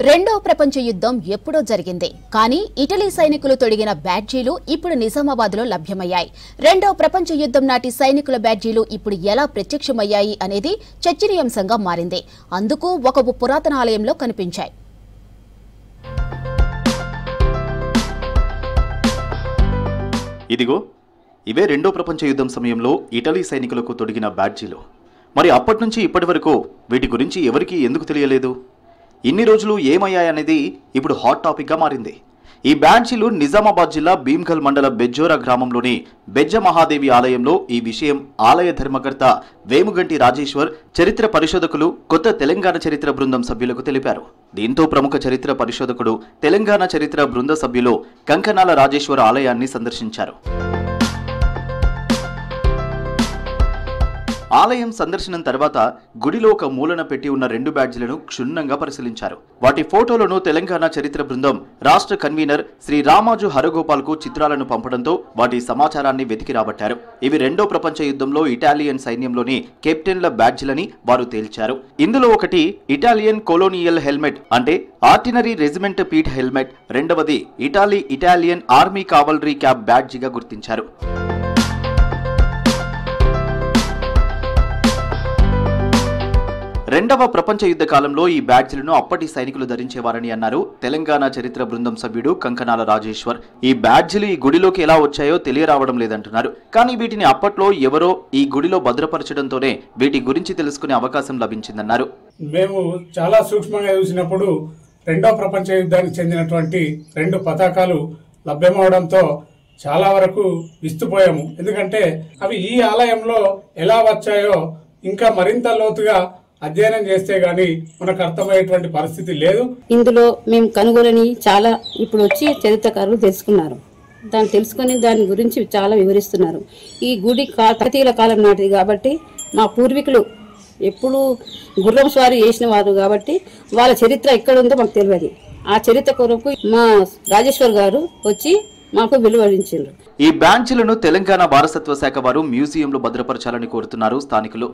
రెండవ ప్రపంచ యుద్ధం ఎప్పుడో జరిగింది. కానీ ఇటలీ సైనికులు తొడిగిన బ్యాడ్జీలు ఇప్పుడు నిజామాబాద్లో లభ్యమయ్యాయి. రెండవ ప్రపంచ యుద్ధం నాటి సైనికుల బ్యాడ్జీలు ఇప్పుడు ఎలా ప్రత్యక్షమయ్యాయి అనేది చర్చనీయాంశంగా మారింది. అందుకు ఒక పురాతన ఆలయంలో కనిపించాయి. ఇదిగో ఇవే రెండో ప్రపంచ యుద్ధం సమయంలో ఇటలీ సైనికులకు తొడిగిన బ్యాడ్జీలు. మరి అప్పటి నుంచి ఇప్పటి వరకు వీటి గురించి ఎవరికీ ఎందుకు తెలియలేదు? ఇన్ని రోజులు ఏమయ్యాయనేది ఇప్పుడు హాట్ టాపిక్గా మారింది. ఈ బ్యాడ్జీలు నిజామాబాద్ జిల్లా భీమ్గల్ మండల బెజ్జోరా గ్రామంలోని బెజ్జ మహాదేవి ఆలయంలో ఈ విషయం ఆలయ ధర్మకర్త వేముగంటి రాజేశ్వర్, చరిత్ర పరిశోధకులు, కొత్త తెలంగాణ చరిత్ర బృందం సభ్యులకు తెలిపారు. దీంతో ప్రముఖ చరిత్ర పరిశోధకుడు, తెలంగాణ చరిత్ర బృంద సభ్యులు కంకనాల రాజేశ్వర్ ఆలయాన్ని సందర్శించారు. ఆలయం సందర్శనం తర్వాత గుడిలో ఒక మూలన పెట్టి ఉన్న 2 బ్యాడ్జీలను క్షుణ్ణంగా పరిశీలించారు. వాటి ఫోటోలను తెలంగాణ చరిత్ర బృందం రాష్ట్ర కన్వీనర్ శ్రీ రామాజు హరగోపాల్కు చిత్రాలను పంపడంతో వాటి సమాచారాన్ని వెతికి రాబట్టారు. ఇవి రెండో ప్రపంచ యుద్ధంలో ఇటాలియన్ సైన్యంలోని కెప్టెన్ల బ్యాడ్జీలని వారు తేల్చారు. ఇందులో ఒకటి ఇటాలియన్ కొలోనియల్ హెల్మెట్ అంటే ఆర్టినరీ రెజిమెంట్ పీట్ హెల్మెట్, రెండవది ఇటాలియన్ ఆర్మీ కావలరీ క్యాప్ బ్యాడ్జీగా గుర్తించారు. రెండవ ప్రపంచ యుద్ధ కాలంలో ఈ బ్యాడ్జీలను అప్పటి సైనికులు ధరించేవారని అన్నారు తెలంగాణ చరిత్ర బృందం సభ్యుడు కంకనాల రాజేశ్వర్. ఈ బ్యాడ్జీలు ఈ గుడిలోకి ఎలా వచ్చాయో తెలియరావడం లేదంటున్నారు. కానీ వీటిని అప్పట్లో ఎవరో ఈ గుడిలో భద్రపరచడంతోనే వీటి గురించి తెలుసుకునే అవకాశం లభించిందన్నారు. మేము చాలా సూక్ష్మంగా చూసినప్పుడు రెండవ ప్రపంచ యుద్ధానికి చెందినటువంటి 2 పతాకాలు లభ్యమవడంతో చాలా వరకు విస్తుపోయాము. ఎందుకంటే అవి ఈ ఆలయంలో ఎలా వచ్చాయో ఇంకా మరింత లోతుగా అధ్యయనం చేస్తే గానీ మనకు అర్థమయ్యేటువంటి పరిస్థితి లేదు. ఇందులో మేము కనుగొనని చాలా ఇప్పుడు వచ్చి చరిత్రకారులు తెలుసుకున్నారు. దాన్ని తెలుసుకుని దాని గురించి చాలా వివరిస్తున్నారు. ఈ గుడి కాకతీయుల కాలం నాటిది కాబట్టి మా పూర్వీకులు ఎప్పుడు గుర్రం స్వారీ చేసిన వారు కాబట్టి వాళ్ళ చరిత్ర ఎక్కడ ఉందో మాకు తెలియదు. ఆ చరిత్ర కొరకు మా రాజేశ్వర్ గారు వచ్చి మాకు వెలువరించారు. ఈ బ్యాడ్జీలను తెలంగాణ వారసత్వ శాఖ వారు మ్యూజియంలో భద్రపరచాలని కోరుతున్నారు స్థానికులు.